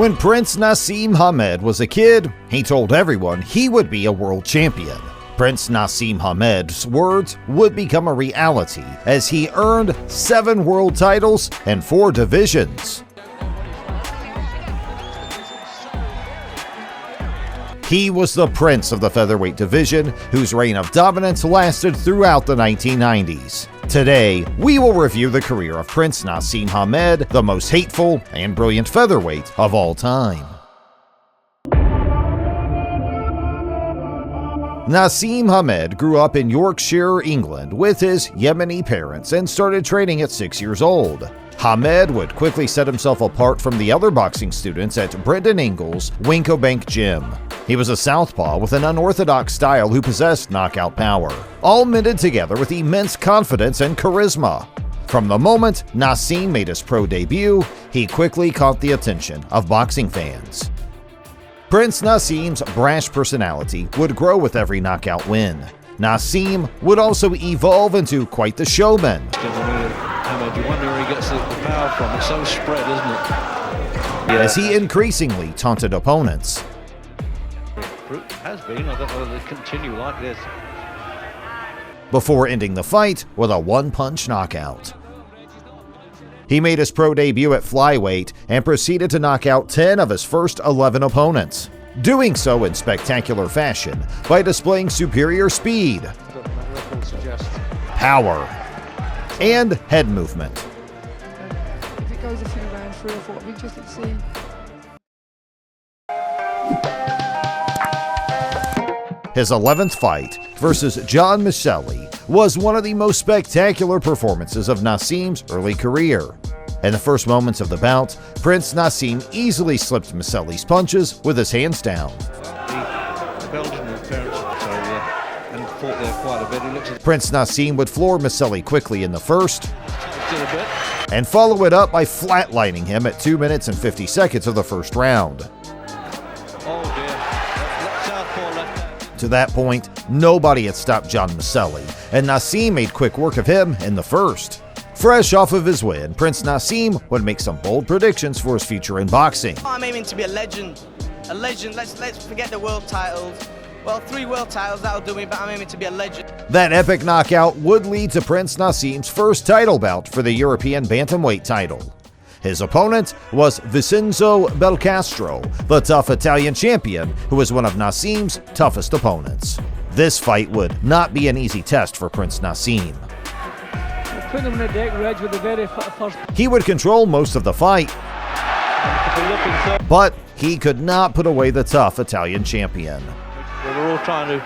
When Prince Naseem Hamed was a kid, he told everyone he would be a world champion. Prince Naseem Hamed's words would become a reality as he earned 7 world titles and 4 divisions. He was the prince of the featherweight division, whose reign of dominance lasted throughout the 1990s. Today, we will review the career of Prince Naseem Hamed, the most hateful and brilliant featherweight of all time. Naseem Hamed grew up in Yorkshire, England, with his Yemeni parents and started training at 6 years old. Hamed would quickly set himself apart from the other boxing students at Brendan Ingles' Wincobank Gym. He was a southpaw with an unorthodox style who possessed knockout power, all minted together with immense confidence and charisma. From the moment Naseem made his pro debut, he quickly caught the attention of boxing fans. Prince Naseem's brash personality would grow with every knockout win. Naseem would also evolve into quite the showman. You wonder where he gets the power from. It's so spread, isn't it? As he increasingly taunted opponents. It has been. I don't know whether they continue like this. Before ending the fight with a one-punch knockout. He made his pro debut at flyweight and proceeded to knock out 10 of his first 11 opponents, doing so in spectacular fashion by displaying superior speed, power, and head movement. If it goes a few rounds, 3 or 4, I'll be interested to see. His 11th fight versus John Michelli was one of the most spectacular performances of Naseem's early career. In the first moments of the bout, Prince Naseem easily slipped Michelli's punches with his hands down. The Belgian parents and fought there quite a bit. He looks Prince Naseem would floor Michelli quickly in the first and follow it up by flatlining him at 2 minutes and 50 seconds of the first round. To that point, nobody had stopped John Michelli, and Naseem made quick work of him in the first. Fresh off of his win, Prince Naseem would make some bold predictions for his future in boxing. I'm aiming to be a legend. A legend. Let's forget the world titles. Well, 3 world titles, that'll do me, but I'm aiming to be a legend. That epic knockout would lead to Prince Naseem's first title bout for the European bantamweight title. His opponent was Vincenzo Belcastro, the tough Italian champion who was one of Naseem's toughest opponents. This fight would not be an easy test for Prince Naseem. Put him in the deck, Reg, with the very first. He would control most of the fight, but he could not put away the tough Italian champion. We're all trying to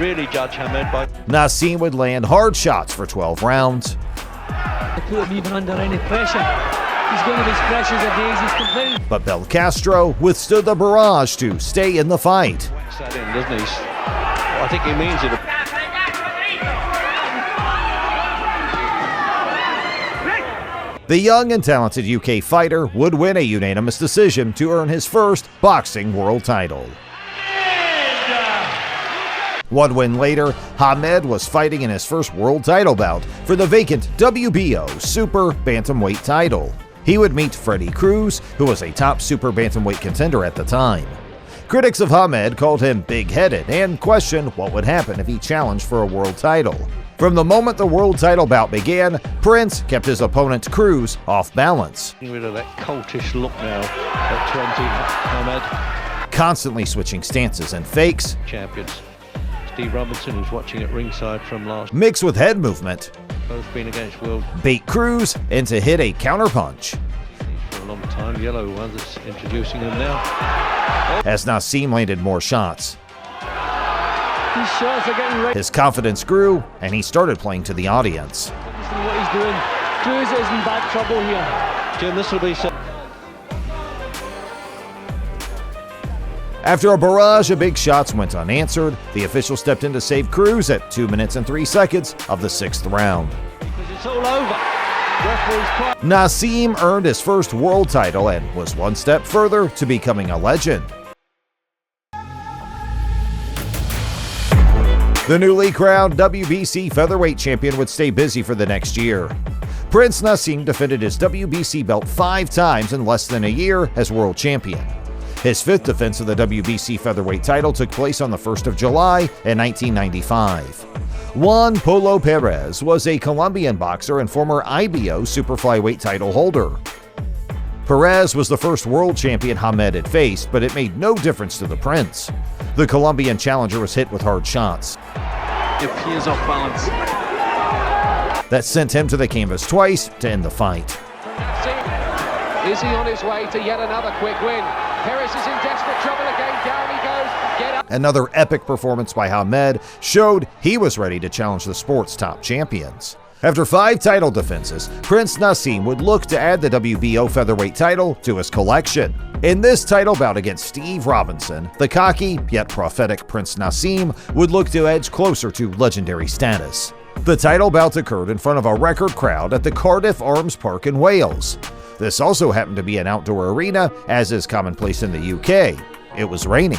really judge Hamed by. Naseem would land hard shots for 12 rounds. To put him even under any pressure. He's going to be pressures of days, he's complaining. But Belcastro withstood the barrage to stay in the fight. Whacks that in, doesn't he? I think he means it. The young and talented UK fighter would win a unanimous decision to earn his first boxing world title. 1 win later, Hamed was fighting in his first world title bout for the vacant WBO Super Bantamweight title. He would meet Freddie Cruz, who was a top super bantamweight contender at the time. Critics of Hamed called him big-headed and questioned what would happen if he challenged for a world title. From the moment the world title bout began, Prince kept his opponent Cruz off balance. Getting rid of that cultish look now at 20, Hamed. Constantly switching stances and fakes. Champions. Steve Robinson, who's watching at ringside from last. Mixed with head movement. Both been against world. Bait Cruz into hit a counterpunch. For a long time, Yellow one that's introducing him now. As Naseem landed more shots. These shots are getting ready. His confidence grew, and he started playing to the audience. What he's doing. Cruz is in bad trouble here. Jim, this will be so. After a barrage of big shots went unanswered, the official stepped in to save Cruz at 2 minutes and 3 seconds of the 6th round. Because it's all over. Naseem earned his first world title and was one step further to becoming a legend. The newly crowned WBC featherweight champion would stay busy for the next year. Prince Naseem defended his WBC belt 5 times in less than a year as world champion. His 5th defense of the WBC featherweight title took place on the 1st of July in 1995. Juan Polo Perez was a Colombian boxer and former IBO superflyweight title holder. Perez was the first world champion Hamed had faced, but it made no difference to the Prince. The Colombian challenger was hit with hard shots. He appears off balance. That sent him to the canvas twice to end the fight. Is he on his way to yet another quick win? Perez is in desperate trouble again. Down he goes. Get up. Another epic performance by Hamed showed he was ready to challenge the sport's top champions. After 5 title defenses, Prince Naseem would look to add the WBO featherweight title to his collection. In this title bout against Steve Robinson, the cocky yet prophetic Prince Naseem would look to edge closer to legendary status. The title bout occurred in front of a record crowd at the Cardiff Arms Park in Wales. This also happened to be an outdoor arena, as is commonplace in the UK. It was raining.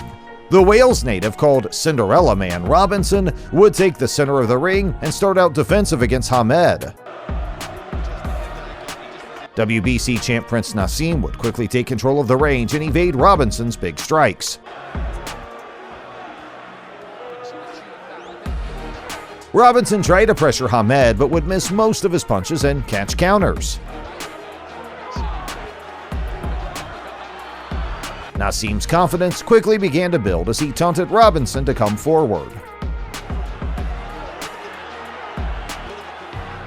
The Wales native, called Cinderella Man Robinson, would take the center of the ring and start out defensive against Hamed. WBC champ Prince Naseem would quickly take control of the range and evade Robinson's big strikes. Robinson tried to pressure Hamed but would miss most of his punches and catch counters. Naseem's confidence quickly began to build as he taunted Robinson to come forward.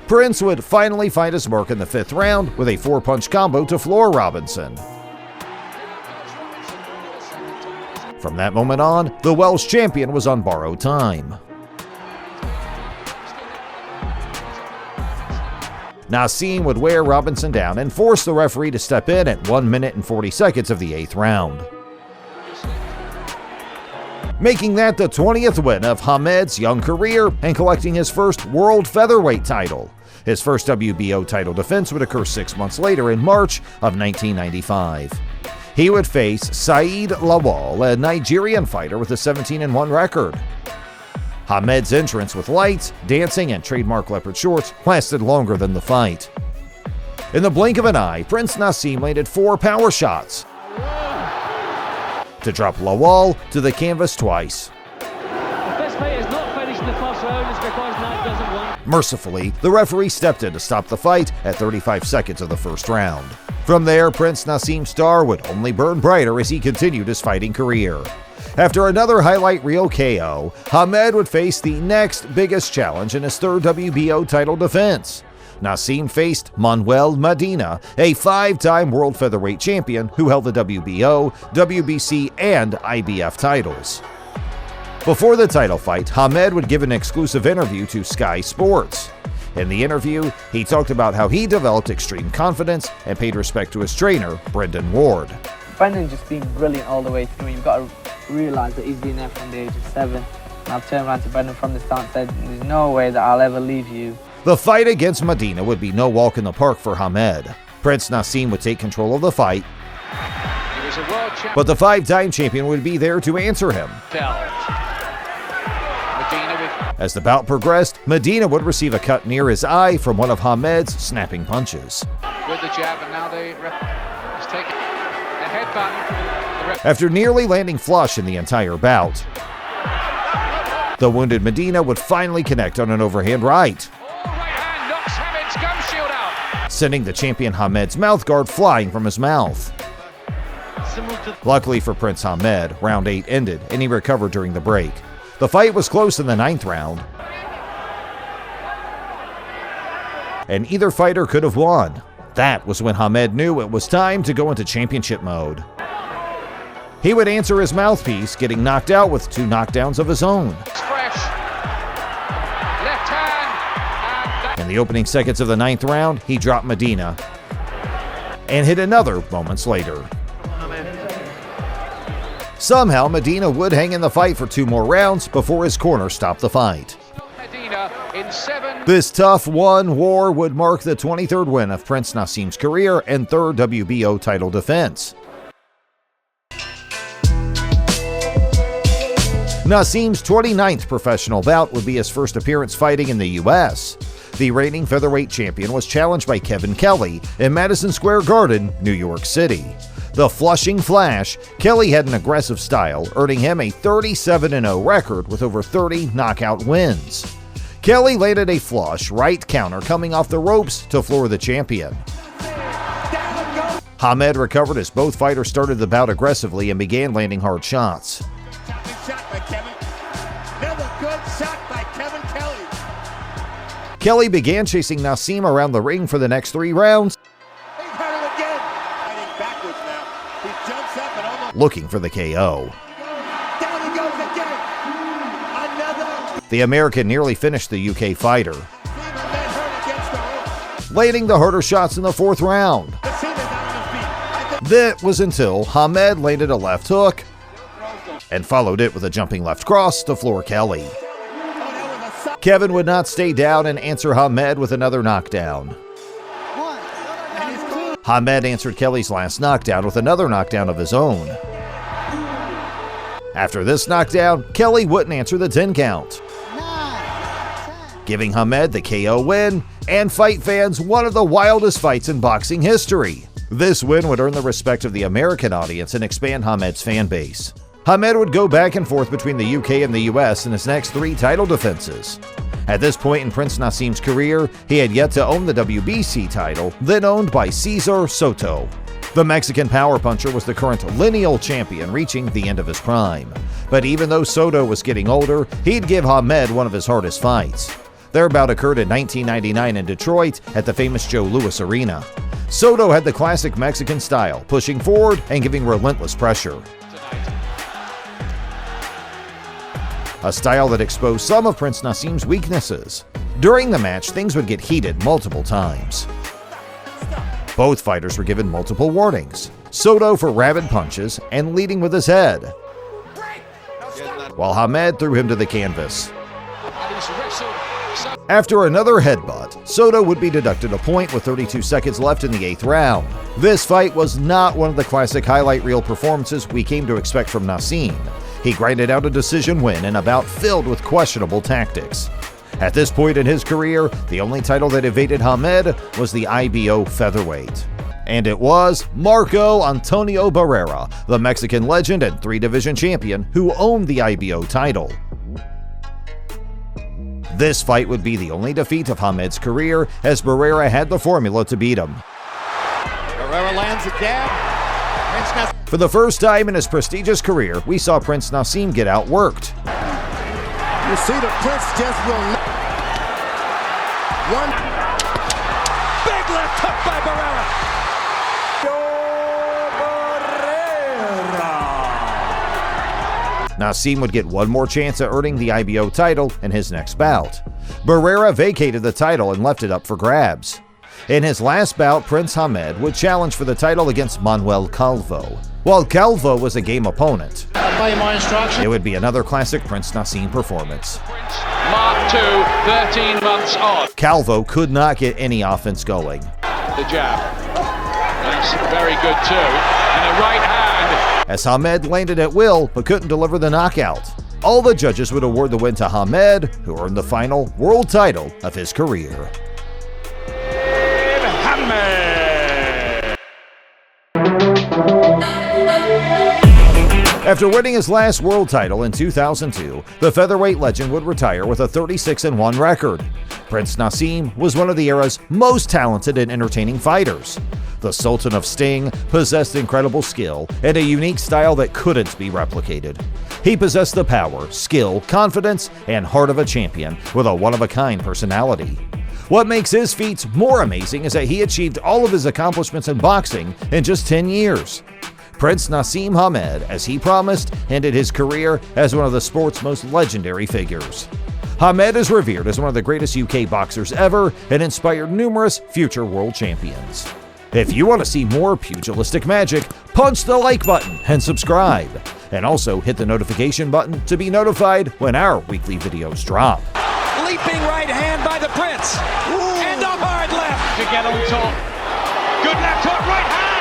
Prince would finally find his mark in the 5th round with a 4-punch combo to floor Robinson. From that moment on, the Welsh champion was on borrowed time. Naseem would wear Robinson down and force the referee to step in at 1 minute and 40 seconds of the 8th round, making that the 20th win of Hamed's young career and collecting his first world featherweight title. His first WBO title defense would occur 6 months later in March of 1995. He would face Saeed Lawal, a Nigerian fighter with a 17-1 record. Hamed's entrance with lights, dancing, and trademark leopard shorts lasted longer than the fight. In the blink of an eye, Prince Naseem landed 4 power shots to drop Lawal to the canvas twice. If this fight is not finished in the first round, it's because Nat doesn't want. Mercifully, the referee stepped in to stop the fight at 35 seconds of the 1st round. From there, Prince Naseem's star would only burn brighter as he continued his fighting career. After another highlight reel KO, Hamed would face the next biggest challenge in his 3rd WBO title defense. Naseem faced Manuel Medina, a 5-time world featherweight champion who held the WBO, WBC, and IBF titles. Before the title fight, Hamed would give an exclusive interview to Sky Sports. In the interview, he talked about how he developed extreme confidence and paid respect to his trainer, Brendan Ward. Brendan's just been brilliant all the way through. You've got to realise that he's been there from the age of 7. And I've turned around to Brendan from the start and said, there's no way that I'll ever leave you. The fight against Medina would be no walk in the park for Hamed. Prince Naseem would take control of the fight, but the 5-time champion would be there to answer him. As the bout progressed, Medina would receive a cut near his eye from one of Hamed's snapping punches. With the jab, and now he's taking a headbutt. After nearly landing flush in the entire bout, the wounded Medina would finally connect on an overhand right, sending the champion Hamed's mouthguard flying from his mouth. Luckily for Prince Hamed, round 8 ended and he recovered during the break. The fight was close in the 9th round, and either fighter could have won. That was when Hamed knew it was time to go into championship mode. He would answer his mouthpiece, getting knocked out with 2 knockdowns of his own. In the opening seconds of the 9th round, he dropped Medina and hit another moments later. Somehow, Medina would hang in the fight for 2 more rounds before his corner stopped the fight. This tough 1 war would mark the 23rd win of Prince Naseem's career and 3rd WBO title defense. Naseem's 29th professional bout would be his first appearance fighting in the U.S. the reigning featherweight champion was challenged by Kevin Kelly in Madison Square Garden, New York City. The Flushing Flash, Kelly had an aggressive style, earning him a 37-0 record with over 30 knockout wins. Kelly landed a flush right counter coming off the ropes to floor the champion. Hamed recovered as both fighters started the bout aggressively and began landing hard shots. Kelly began chasing Naseem around the ring for the next 3 rounds, looking for the KO. The American nearly finished the UK fighter, landing the harder shots in the 4th round. That was until Hamed landed a left hook and followed it with a jumping left cross to floor Kelly. Kevin would not stay down and answer Hamed with another knockdown. Hamed answered Kelly's last knockdown with another knockdown of his own. After this knockdown, Kelly wouldn't answer the 10 count, giving Hamed the KO win and fight fans one of the wildest fights in boxing history. This win would earn the respect of the American audience and expand Hamed's fan base. Hamed would go back and forth between the UK and the US in his next 3 title defenses. At this point in Prince Naseem's career, he had yet to own the WBC title, then owned by Cesar Soto. The Mexican power puncher was the current lineal champion, reaching the end of his prime. But even though Soto was getting older, he'd give Hamed one of his hardest fights. Their bout occurred in 1999 in Detroit at the famous Joe Louis Arena. Soto had the classic Mexican style, pushing forward and giving relentless pressure. A style that exposed some of Prince Naseem's weaknesses. During the match, things would get heated multiple times. Both fighters were given multiple warnings. Soto for rabid punches and leading with his head, while Hamed threw him to the canvas. After another headbutt, Soto would be deducted a point with 32 seconds left in the 8th round. This fight was not one of the classic highlight reel performances we came to expect from Naseem. He grinded out a decision win in a bout filled with questionable tactics. At this point in his career, the only title that evaded Hamed was the IBO Featherweight. And it was Marco Antonio Barrera, the Mexican legend and 3-division champion who owned the IBO title. This fight would be the only defeat of Hamed's career, as Barrera had the formula to beat him. Barrera lands a jab. For the first time in his prestigious career, we saw Prince Naseem get outworked. You see the Prince just will not. One big left hook by Barrera. Naseem would get one more chance at earning the IBO title in his next bout. Barrera vacated the title and left it up for grabs. In his last bout, Prince Hamed would challenge for the title against Manuel Calvo. While Calvo was a game opponent, it would be another classic Prince Naseem performance. Mark 2, 13 months on. Calvo could not get any offense going. The jab. That's very good too. And a right hand. As Hamed landed at will but couldn't deliver the knockout. All the judges would award the win to Hamed, who earned the final world title of his career. After winning his last world title in 2002, the featherweight legend would retire with a 36-1 record. Prince Naseem was one of the era's most talented and entertaining fighters. The Sultan of Sting possessed incredible skill and a unique style that couldn't be replicated. He possessed the power, skill, confidence, and heart of a champion with a one-of-a-kind personality. What makes his feats more amazing is that he achieved all of his accomplishments in boxing in just 10 years. Prince Naseem Hamed, as he promised, ended his career as one of the sport's most legendary figures. Hamed is revered as one of the greatest UK boxers ever and inspired numerous future world champions. If you want to see more pugilistic magic, punch the like button and subscribe. And also hit the notification button to be notified when our weekly videos drop. Leaping right hand by the Prince. And a hard left. To get on top. Good left hook, right hand.